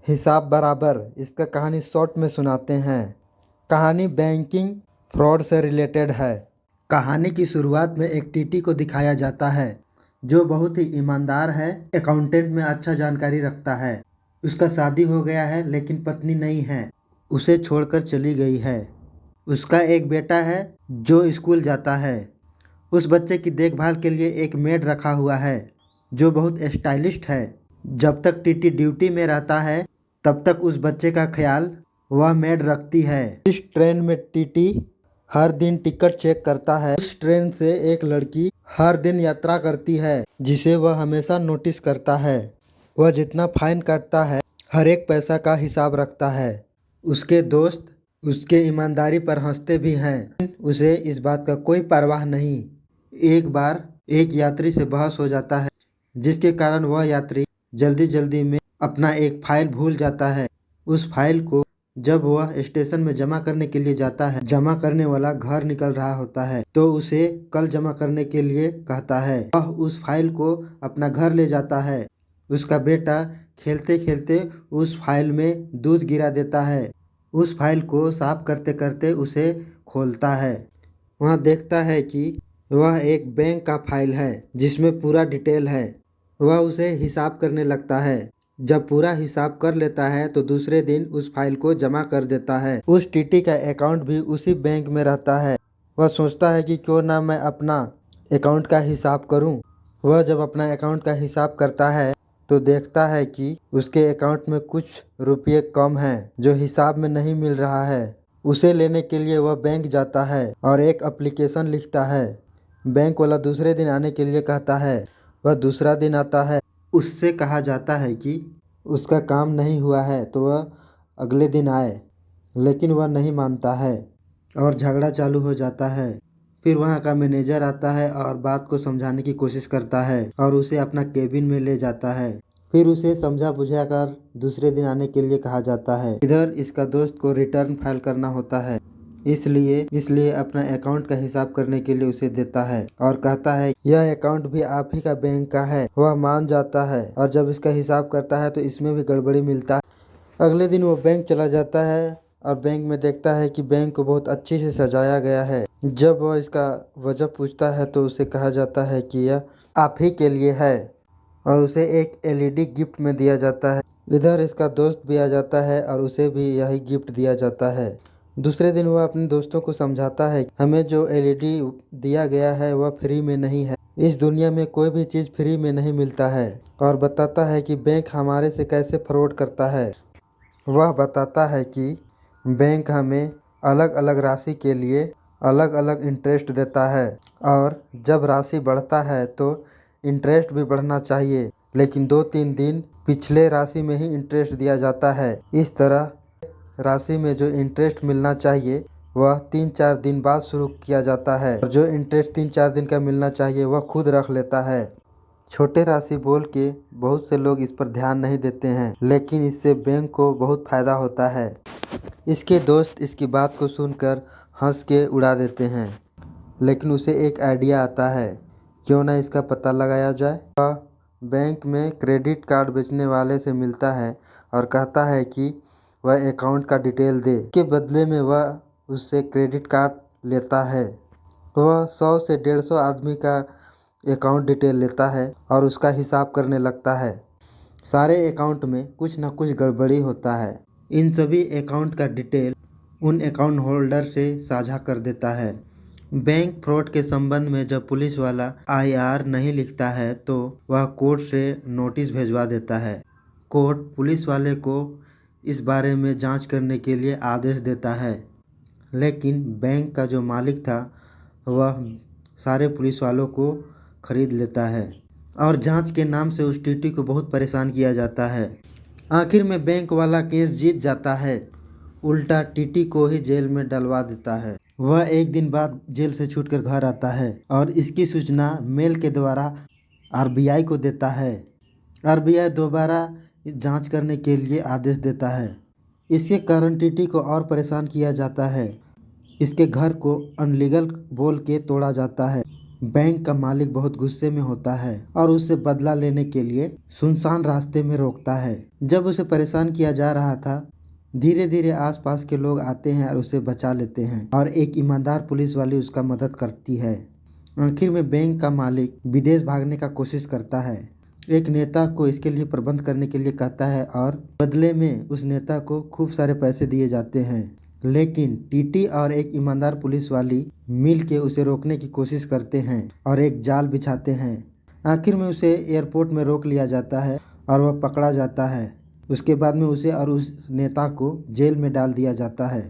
हिसाब बराबर। इसका कहानी शॉर्ट में सुनाते हैं। कहानी बैंकिंग फ्रॉड से रिलेटेड है। कहानी की शुरुआत में एक टीटी को दिखाया जाता है जो बहुत ही ईमानदार है, अकाउंटेंट में अच्छा जानकारी रखता है। उसका शादी हो गया है लेकिन पत्नी नहीं है, उसे छोड़कर चली गई है। उसका एक बेटा है जो स्कूल जाता है। उस बच्चे की देखभाल के लिए एक मेड रखा हुआ है जो बहुत स्टाइलिस्ट है। जब तक टीटी ड्यूटी में रहता है तब तक उस बच्चे का ख्याल वह मेड रखती है। इस ट्रेन में टीटी हर दिन टिकट चेक करता है। उस ट्रेन से एक लड़की हर दिन यात्रा करती है जिसे वह हमेशा नोटिस करता है। वह जितना फाइन काटता है हर एक पैसा का हिसाब रखता है। उसके दोस्त उसके ईमानदारी पर हंसते भी हैं, उसे इस बात का कोई परवाह नहीं। एक बार एक यात्री से बहस हो जाता है जिसके कारण वह यात्री जल्दी जल्दी में अपना एक फाइल भूल जाता है। उस फाइल को जब वह स्टेशन में जमा करने के लिए जाता है, जमा करने वाला घर निकल रहा होता है तो उसे कल जमा करने के लिए कहता है। वह उस फाइल को अपना घर ले जाता है। उसका बेटा खेलते खेलते उस फाइल में दूध गिरा देता है। उस फाइल को साफ करते करते उसे खोलता है। वहाँ देखता है कि वह एक बैंक का फाइल है जिसमें पूरा डिटेल है। वह उसे हिसाब करने लगता है। जब पूरा हिसाब कर लेता है तो दूसरे दिन उस फाइल को जमा कर देता है। उस टीटी का अकाउंट भी उसी बैंक में रहता है। वह सोचता है कि क्यों ना मैं अपना अकाउंट का हिसाब करूं। वह जब अपना अकाउंट का हिसाब करता है तो देखता है कि उसके अकाउंट में कुछ रुपये कम हैं जो हिसाब में नहीं मिल रहा है। उसे लेने के लिए वह बैंक जाता है और एक एप्लीकेशन लिखता है। बैंक वाला दूसरे दिन आने के लिए कहता है। वह दूसरा दिन आता है। उससे कहा जाता है कि उसका काम नहीं हुआ है तो वह अगले दिन आए, लेकिन वह नहीं मानता है और झगड़ा चालू हो जाता है। फिर वहाँ का मैनेजर आता है और बात को समझाने की कोशिश करता है और उसे अपना केबिन में ले जाता है। फिर उसे समझा बुझा कर दूसरे दिन आने के लिए कहा जाता है। इधर इसका दोस्त को रिटर्न फाइल करना होता है, इसलिए अपना अकाउंट का हिसाब करने के लिए उसे देता है और कहता है यह अकाउंट भी आप ही का बैंक का है। वह मान जाता है और जब इसका हिसाब करता है तो इसमें भी गड़बड़ी मिलता है। अगले दिन वो बैंक चला जाता है और बैंक में देखता है कि बैंक को बहुत अच्छे से सजाया गया है। जब वह इसका वजह पूछता है तो उसे कहा जाता है कि यह आप ही के लिए है और उसे एक एलईडी गिफ्ट में दिया जाता है। इधर इसका दोस्त भी आ जाता है और उसे भी यही गिफ्ट दिया जाता है। दूसरे दिन वह अपने दोस्तों को समझाता है हमें जो एलईडी दिया गया है वह फ्री में नहीं है। इस दुनिया में कोई भी चीज़ फ्री में नहीं मिलता है और बताता है कि बैंक हमारे से कैसे फ्रॉड करता है। वह बताता है कि बैंक हमें अलग अलग राशि के लिए अलग अलग इंटरेस्ट देता है और जब राशि बढ़ता है तो इंटरेस्ट भी बढ़ना चाहिए, लेकिन 2-3 दिन पिछले राशि में ही इंटरेस्ट दिया जाता है। इस तरह राशि में जो इंटरेस्ट मिलना चाहिए वह 3-4 दिन बाद शुरू किया जाता है और जो इंटरेस्ट 3-4 दिन का मिलना चाहिए वह खुद रख लेता है। छोटे राशि बोल के बहुत से लोग इस पर ध्यान नहीं देते हैं, लेकिन इससे बैंक को बहुत फायदा होता है। इसके दोस्त इसकी बात को सुनकर हंस के उड़ा देते हैं, लेकिन उसे एक आइडिया आता है क्यों ना इसका पता लगाया जाए। वह बैंक में क्रेडिट कार्ड बेचने वाले से मिलता है और कहता है कि वह अकाउंट का डिटेल दे। के बदले में वह उससे क्रेडिट कार्ड लेता है। वह 100 से 150 आदमी का अकाउंट डिटेल लेता है और उसका हिसाब करने लगता है। सारे अकाउंट में कुछ न कुछ गड़बड़ी होता है। इन सभी अकाउंट का डिटेल उन अकाउंट होल्डर से साझा कर देता है। बैंक फ्रॉड के संबंध में जब पुलिस वाला आईआर नहीं लिखता है तो वह कोर्ट से नोटिस भिजवा देता है। कोर्ट पुलिस वाले को इस बारे में जांच करने के लिए आदेश देता है, लेकिन बैंक का जो मालिक था वह सारे पुलिस वालों को खरीद लेता है और जांच के नाम से उस टीटी को बहुत परेशान किया जाता है। आखिर में बैंक वाला केस जीत जाता है, उल्टा टीटी को ही जेल में डलवा देता है। वह एक दिन बाद जेल से छूटकर घर आता है और इसकी सूचना मेल के द्वारा आरबीआई को देता है। आरबीआई दोबारा जांच करने के लिए आदेश देता है। इसके कारण टीटी को और परेशान किया जाता है। इसके घर को अनलीगल बोल के तोड़ा जाता है। बैंक का मालिक बहुत गुस्से में होता है और उससे बदला लेने के लिए सुनसान रास्ते में रोकता है। जब उसे परेशान किया जा रहा था, धीरे धीरे आसपास के लोग आते हैं और उसे बचा लेते हैं और एक ईमानदार पुलिस वाली उसका मदद करती है। आखिर में बैंक का मालिक विदेश भागने का कोशिश करता है। एक नेता को इसके लिए प्रबंध करने के लिए कहता है और बदले में उस नेता को खूब सारे पैसे दिए जाते हैं। लेकिन टीटी और एक ईमानदार पुलिस वाली मिल के उसे रोकने की कोशिश करते हैं और एक जाल बिछाते हैं। आखिर में उसे एयरपोर्ट में रोक लिया जाता है और वह पकड़ा जाता है। उसके बाद में उसे और उस नेता को जेल में डाल दिया जाता है।